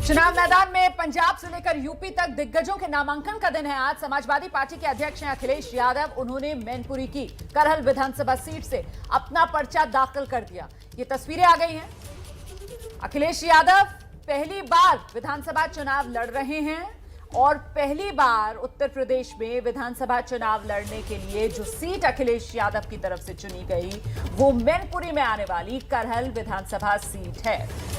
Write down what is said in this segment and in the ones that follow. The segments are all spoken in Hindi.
चुनाव मैदान में पंजाब से लेकर यूपी तक दिग्गजों के नामांकन का दिन है आज। समाजवादी पार्टी के अध्यक्ष हैं अखिलेश यादव। उन्होंने मैनपुरी की करहल विधानसभा सीट से अपना पर्चा दाखिल कर दिया। ये तस्वीरें आ गई हैं। अखिलेश यादव पहली बार विधानसभा चुनाव लड़ रहे हैं और पहली बार उत्तर प्रदेश में विधानसभा चुनाव लड़ने के लिए जो सीट अखिलेश यादव की तरफ से चुनी गई वो मैनपुरी में आने वाली करहल विधानसभा सीट है।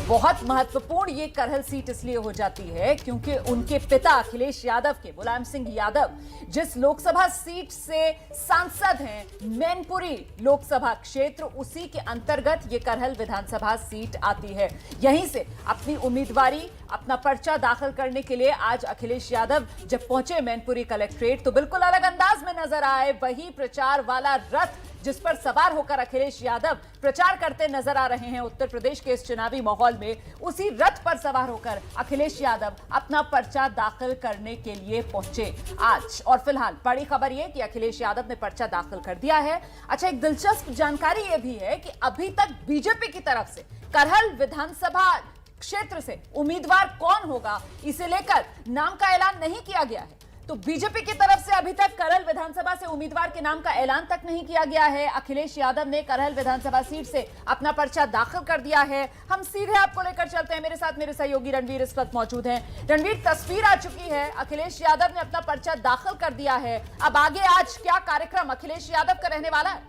बहुत महत्वपूर्ण ये करहल सीट इसलिए हो जाती है क्योंकि उनके पिता अखिलेश यादव के मुलायम सिंह यादव जिस लोकसभा सीट से सांसद हैं मैनपुरी लोकसभा क्षेत्र, उसी के अंतर्गत ये करहल विधानसभा सीट आती है। यहीं से अपनी उम्मीदवारी अपना पर्चा दाखिल करने के लिए आज अखिलेश यादव जब पहुंचे मैनपुरी कलेक्ट्रेट तो बिल्कुल अलग अंदाज में नजर आए। वही प्रचार वाला रथ जिस पर सवार होकर अखिलेश यादव प्रचार करते नजर आ रहे हैं उत्तर प्रदेश के इस चुनावी माहौल में, उसी रथ पर सवार होकर अखिलेश यादव अपना पर्चा दाखिल करने के लिए पहुंचे आज। और फिलहाल बड़ी खबर यह कि अखिलेश यादव ने पर्चा दाखिल कर दिया है। अच्छा, एक दिलचस्प जानकारी यह भी है कि अभी तक बीजेपी की तरफ से करहल विधानसभा क्षेत्र से उम्मीदवार कौन होगा इसे लेकर नाम का ऐलान नहीं किया गया है। तो बीजेपी की तरफ से अभी तक करहल विधानसभा से उम्मीदवार के नाम का ऐलान तक नहीं किया गया है। अखिलेश यादव ने करहल विधानसभा सीट से अपना पर्चा दाखिल कर दिया है। हम सीधे आपको लेकर चलते हैं। मेरे साथ मेरे सहयोगी रणवीर इस वक्त मौजूद हैं। रणवीर, तस्वीर आ चुकी है, अखिलेश यादव ने अपना पर्चा दाखिल कर दिया है। अब आगे आज क्या कार्यक्रम अखिलेश यादव का रहने वाला है?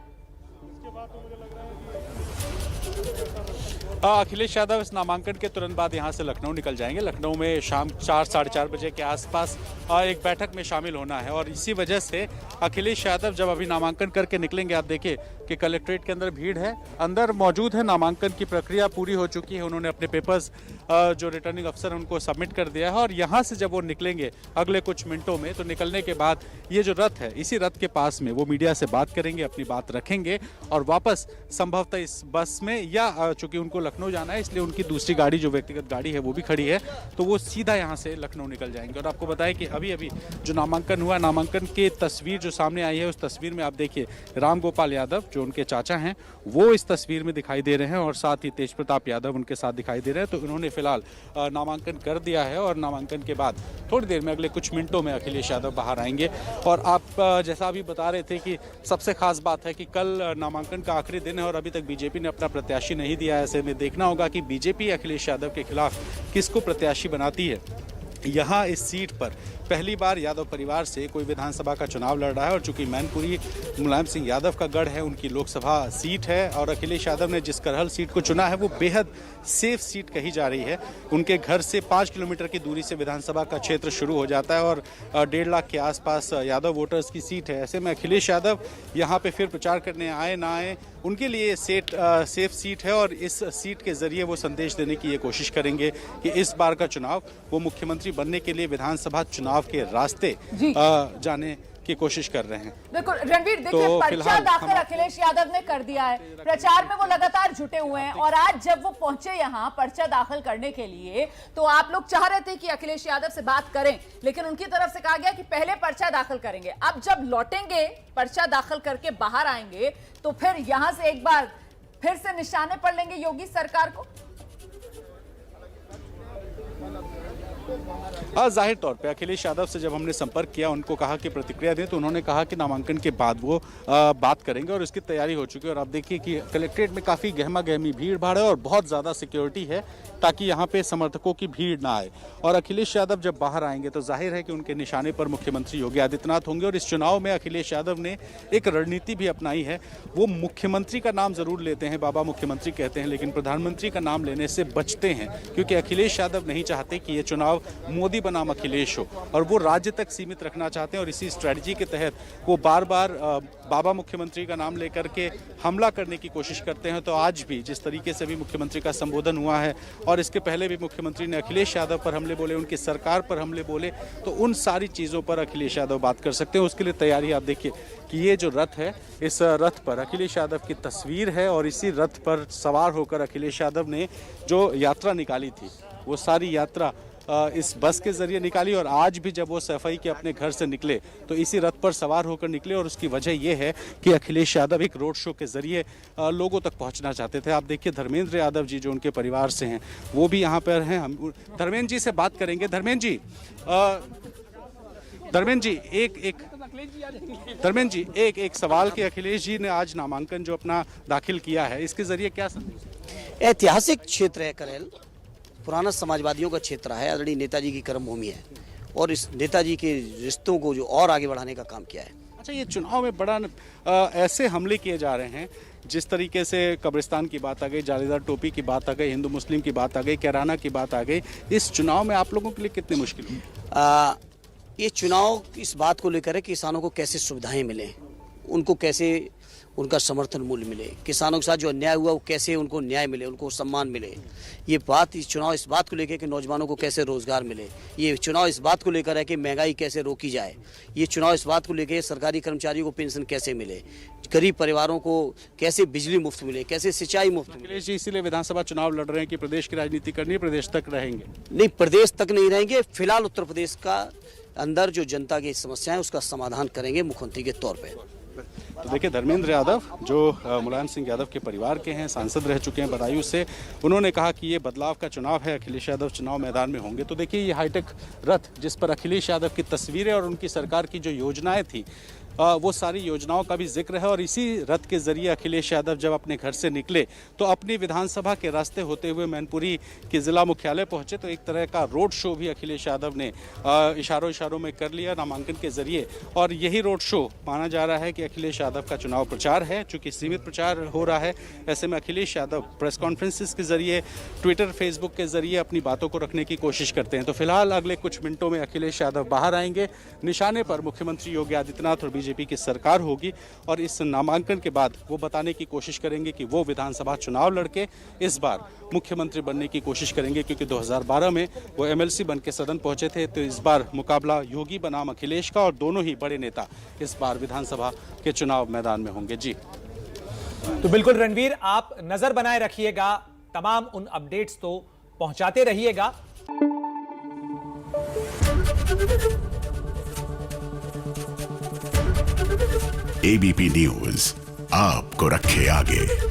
अखिलेश यादव इस नामांकन के तुरंत बाद यहां से लखनऊ निकल जाएंगे। लखनऊ में शाम 4 साढ़े 4 बजे के आसपास एक बैठक में शामिल होना है और इसी वजह से अखिलेश यादव जब अभी नामांकन करके निकलेंगे, आप देखिए कि कलेक्ट्रेट के अंदर भीड़ है, अंदर मौजूद है। नामांकन की प्रक्रिया पूरी हो चुकी है। उन्होंने अपने पेपर्स जो रिटर्निंग अफसर है उनको सबमिट कर दिया है और यहाँ से जब वो निकलेंगे अगले कुछ मिनटों में, तो निकलने के बाद ये जो रथ है, इसी रथ के पास में वो मीडिया से बात करेंगे, अपनी बात रखेंगे और वापस संभवतः इस बस में या चूंकि उनको लखनऊ जाना है इसलिए उनकी दूसरी गाड़ी जो व्यक्तिगत गाड़ी है वो भी खड़ी है, तो वो सीधा यहाँ से लखनऊ निकल जाएंगे। और आपको बताएं कि अभी अभी जो नामांकन हुआ, नामांकन की तस्वीर जो सामने आई है, उस तस्वीर में आप देखिए राम गोपाल यादव जो उनके चाचा हैं वो इस तस्वीर में दिखाई दे रहे हैं और साथ ही तेज प्रताप यादव उनके साथ दिखाई दे रहे हैं। तो इन्होंने फिलहाल नामांकन कर दिया है और नामांकन के बाद थोड़ी देर में, अगले कुछ मिनटों में अखिलेश यादव बाहर आएंगे। और आप जैसा अभी बता रहे थे कि सबसे खास बात है कि कल नामांकन का आखिरी दिन है और अभी तक बीजेपी ने अपना प्रत्याशी नहीं दिया है। ऐसे में देखना होगा कि बीजेपी अखिलेश यादव के खिलाफ किसको प्रत्याशी बनाती है। यहाँ इस सीट पर पहली बार यादव परिवार से कोई विधानसभा का चुनाव लड़ रहा है और चूंकि मैनपुरी मुलायम सिंह यादव का गढ़ है, उनकी लोकसभा सीट है और अखिलेश यादव ने जिस करहल सीट को चुना है वो बेहद सेफ सीट कही जा रही है। उनके घर से 5 किलोमीटर की दूरी से विधानसभा का क्षेत्र शुरू हो जाता है और 1.5 लाख के आसपास यादव वोटर्स की सीट है। ऐसे में अखिलेश यादव यहाँ पे फिर प्रचार करने आए ना आए, उनके लिए सेफ सीट है और इस सीट के जरिए वो संदेश देने की ये कोशिश करेंगे कि इस बार का चुनाव वो मुख्यमंत्री बनने के लिए विधानसभा चुनाव के रास्ते जाने की कोशिश कर रहे हैं। बिल्कुल रणवीर, देखिए तो पर्चा दाखिल अखिलेश यादव ने कर दिया है। प्रचार में वो लगातार जुटे हुए हैं और आज जब वो पहुंचे यहाँ पर्चा दाखिल करने के लिए तो आप लोग चाह रहे थे कि अखिलेश यादव से बात करें, लेकिन उनकी तरफ से कहा गया कि पहले पर्चा दाखिल करेंगे। अब जब लौटेंगे, पर्चा दाखिल करके बाहर आएंगे तो फिर यहां से एक बार फिर से निशाने पर लेंगे योगी सरकार को। जाहिर तौर पे अखिलेश यादव से जब हमने संपर्क किया, उनको कहा कि प्रतिक्रिया दें, तो उन्होंने कहा कि नामांकन के बाद वो बात करेंगे और इसकी तैयारी हो चुकी है। और आप देखिए कि कलेक्ट्रेट में काफ़ी गहमा गहमी भीड़ भाड़ है और बहुत ज़्यादा सिक्योरिटी है ताकि यहाँ पे समर्थकों की भीड़ ना आए। और अखिलेश यादव जब बाहर आएंगे तो जाहिर है कि उनके निशाने पर मुख्यमंत्री योगी आदित्यनाथ होंगे। और इस चुनाव में अखिलेश यादव ने एक रणनीति भी अपनाई है। वो मुख्यमंत्री का नाम जरूर लेते हैं, बाबा मुख्यमंत्री कहते हैं, लेकिन प्रधानमंत्री का नाम लेने से बचते हैं क्योंकि अखिलेश यादव नहीं चाहते कि ये चुनाव मोदी बनाम अखिलेश हो और वो राज्य तक सीमित रखना चाहते हैं। और इसी स्ट्रेटजी के तहत वो बार बार बाबा मुख्यमंत्री का नाम लेकर के हमला करने की कोशिश करते हैं। तो आज भी जिस तरीके से भी मुख्यमंत्री का संबोधन हुआ है और इसके पहले भी मुख्यमंत्री ने अखिलेश यादव पर हमले बोले, उनकी सरकार पर हमले बोले, तो उन सारी चीज़ों पर अखिलेश यादव बात कर सकते हैं। उसके लिए तैयारी आप देखिए कि ये जो रथ है, इस रथ पर अखिलेश यादव की तस्वीर है और इसी रथ पर सवार होकर अखिलेश यादव ने जो यात्रा निकाली थी वो सारी यात्रा इस बस के जरिए निकाली और आज भी जब वो सफाई के अपने घर से निकले तो इसी रथ पर सवार होकर निकले और उसकी वजह ये है कि अखिलेश यादव एक रोड शो के जरिए लोगों तक पहुंचना चाहते थे। आप देखिए धर्मेंद्र यादव जी जो उनके परिवार से हैं वो भी यहाँ पर हैं। हम धर्मेंद्र जी से बात करेंगे। धर्मेंद्र जी एक सवाल कि अखिलेश जी ने आज नामांकन जो अपना दाखिल किया है इसके जरिए क्या संदेश? ऐतिहासिक क्षेत्र है करेल, पुराना समाजवादियों का क्षेत्र है, आदरणीय नेताजी की कर्मभूमि है और इस नेताजी के रिश्तों को जो और आगे बढ़ाने का काम किया है। अच्छा, ये चुनाव में बड़ा ऐसे हमले किए जा रहे हैं जिस तरीके से कब्रिस्तान की बात आ गई, जालीदार टोपी की बात आ गई, हिंदू मुस्लिम की बात आ गई, कैराना की बात आ गई, इस चुनाव में आप लोगों के लिए कितनी मुश्किल है? ये चुनाव इस बात को लेकर है कि किसानों को कैसे सुविधाएं मिले, उनको कैसे उनका समर्थन मूल्य मिले, किसानों के साथ जो अन्याय हुआ वो कैसे उनको न्याय मिले, उनको सम्मान मिले। ये बात इस चुनाव इस बात को लेकर कि नौजवानों को कैसे रोजगार मिले। ये चुनाव इस बात को लेकर है कि महंगाई कैसे रोकी जाए। ये चुनाव इस बात को लेकर सरकारी कर्मचारियों को पेंशन कैसे मिले, गरीब परिवारों को कैसे बिजली मुफ्त मिले, कैसे सिंचाई मुफ्त मिले। अखिलेश जी इसीलिए विधानसभा चुनाव लड़ रहे हैं कि प्रदेश की राजनीति करनी है, प्रदेश तक रहेंगे? नहीं, प्रदेश तक नहीं रहेंगे। फिलहाल उत्तर प्रदेश का अंदर जो जनता की समस्याएं उसका समाधान करेंगे मुख्यमंत्री के तौर पे। तो देखिए धर्मेंद्र यादव जो मुलायम सिंह यादव के परिवार के हैं, सांसद रह चुके हैं बदायूं से, उन्होंने कहा कि ये बदलाव का चुनाव है, अखिलेश यादव चुनाव मैदान में होंगे। तो देखिए ये हाईटेक रथ जिस पर अखिलेश यादव की तस्वीरें और उनकी सरकार की जो योजनाएं थी वो सारी योजनाओं का भी जिक्र है और इसी रथ के जरिए अखिलेश यादव जब अपने घर से निकले तो अपनी विधानसभा के रास्ते होते हुए मैनपुरी के जिला मुख्यालय पहुंचे। तो एक तरह का रोड शो भी अखिलेश यादव ने इशारों में कर लिया नामांकन के जरिए और यही रोड शो माना जा रहा है कि अखिलेश यादव का चुनाव प्रचार है। चूंकि सीमित प्रचार हो रहा है ऐसे में अखिलेश यादव प्रेस कॉन्फ्रेंसिस के जरिए, ट्विटर, फेसबुक के जरिए अपनी बातों को रखने की कोशिश करते हैं। तो फिलहाल अगले कुछ मिनटों में अखिलेश यादव बाहर आएंगे। निशाने पर मुख्यमंत्री योगी आदित्यनाथ और बीजेपी की सरकार होगी और इस नामांकन के बाद वो बताने की कोशिश करेंगे कि वो विधानसभा चुनाव लड़के इस बार मुख्यमंत्री बनने की कोशिश करेंगे, क्योंकि 2012 में वो एमएलसी बन के सदन पहुंचे थे। तो इस बार मुकाबला योगी बनाम अखिलेश का और दोनों ही बड़े नेता इस बार विधानसभा के चुनाव मैदान में होंगे। जी तो बिल्कुल रणवीर, आप नजर बनाए रखिएगा, तमाम उन अपडेट्स तो पहुंचाते रहिएगा। एबीपी न्यूज आपको रखे आगे।